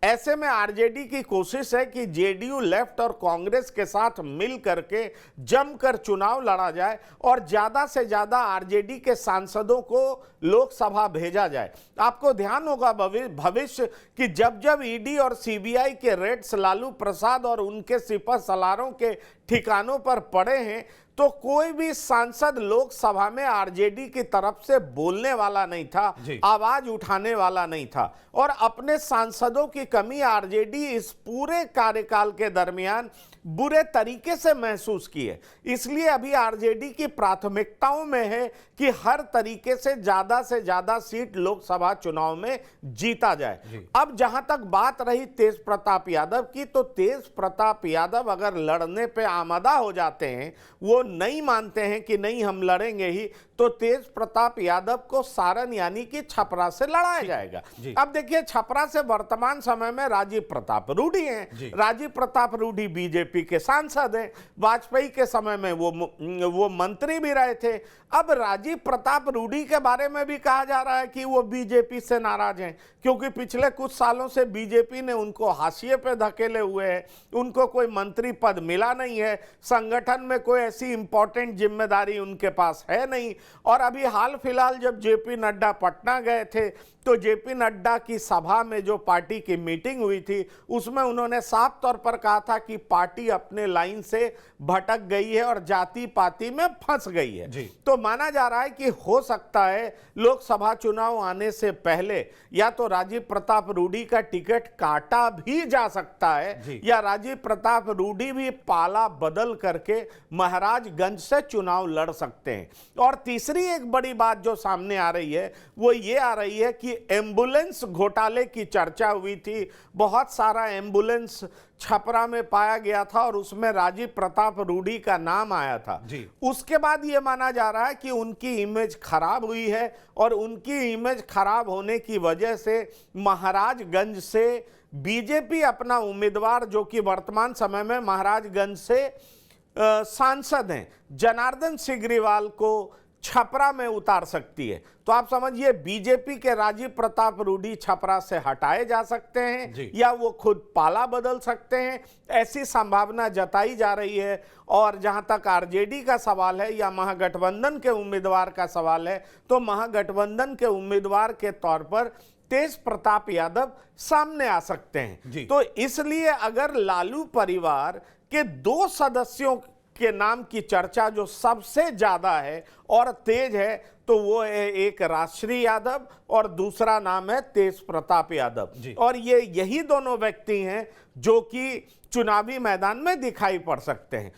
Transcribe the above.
ऐसे में आरजेडी की कोशिश है कि जेडीयू लेफ्ट और कांग्रेस के साथ मिल करके जमकर चुनाव लड़ा जाए और ज्यादा से ज्यादा आरजेडी के सांसदों को लोकसभा भेजा जाए। आपको ध्यान होगा भविष्य कि जब जब ईडी और सीबीआई के रेड्स लालू प्रसाद और उनके सिपह सलारों के ठिकानों पर पड़े हैं तो कोई भी सांसद लोकसभा में आरजेडी की तरफ से बोलने वाला नहीं था, आवाज उठाने वाला नहीं था। और अपने सांसदों की कमी आरजेडी इस पूरे कार्यकाल के दरमियान बुरे तरीके से महसूस की है। इसलिए अभी आरजेडी की प्राथमिकताओं में है कि हर तरीके से ज्यादा सीट लोकसभा चुनाव में जीता जाए। अब जहां तक बात रही तेज प्रताप यादव की, तो तेज प्रताप यादव अगर लड़ने पे आमादा हो जाते हैं, वो नहीं मानते हैं कि नहीं हम लड़ेंगे ही, तो तेज प्रताप यादव को सारण यानी कि छपरा से लड़ाया जाएगा। अब देखिए, छपरा से वर्तमान समय में राजीव प्रताप रूडी हैं। राजीव प्रताप रूडी बीजेपी के सांसद हैं। वाजपेयी के समय में वो मंत्री भी रहे थे। अब राजीव प्रताप रूडी के बारे में भी कहा जा रहा है कि वो बीजेपी से नाराज हैं, क्योंकि पिछले कुछ सालों से बीजेपी ने उनको हाशिए पे धकेले हुए है। उनको कोई मंत्री पद मिला नहीं है, संगठन में कोई ऐसी इंपॉर्टेंट जिम्मेदारी उनके पास है नहीं। और अभी हाल फिलहाल जब जेपी नड्डा पटना गए थे, तो जेपी नड्डा की सभा में जो पार्टी की मीटिंग हुई थी, उसमें उन्होंने साफ तौर पर कहा था कि पार्टी अपने लाइन से भटक गई है और जाति पाति में फंस गई है। तो माना जा रहा है कि हो सकता है लोकसभा चुनाव आने से पहले या तो राजीव प्रताप रूडी का टिकट काटा भी जा सकता है, या राजीव प्रताप रूडी भी पाला बदल करके महाराजगंज से चुनाव लड़ सकते हैं। और तीसरी एक बड़ी बात जो सामने आ रही है, वो ये आ रही है कि एम्बुलेंस घोटाले की चर्चा हुई थी। बहुत सारा एम्बुलेंस छपरा में पाया गया था और उसमें राजीव प्रताप रूडी का नाम आया था। उसके बाद यह माना जा रहा है कि उनकी इमेज खराब हुई है और उनकी इमेज खराब होने की वजह से महाराजगंज से बीजेपी अपना उम्मीदवार, जो कि वर्तमान समय में महाराजगंज से सांसद हैं, जनार्दन सिग्रीवाल को छपरा में उतार सकती है। तो आप समझिए, बीजेपी के राजीव प्रताप रूडी छपरा से हटाए जा सकते हैं या वो खुद पाला बदल सकते हैं, ऐसी संभावना जताई जा रही है। और जहां तक आरजेडी का सवाल है या महागठबंधन के उम्मीदवार का सवाल है, तो महागठबंधन के उम्मीदवार के तौर पर तेज प्रताप यादव सामने आ सकते हैं। तो इसलिए अगर लालू परिवार के 2 सदस्यों के नाम की चर्चा जो सबसे ज्यादा है और तेज है, तो वो है एक राजश्री यादव और दूसरा नाम है तेज प्रताप यादव। और यही दोनों व्यक्ति हैं जो कि चुनावी मैदान में दिखाई पड़ सकते हैं।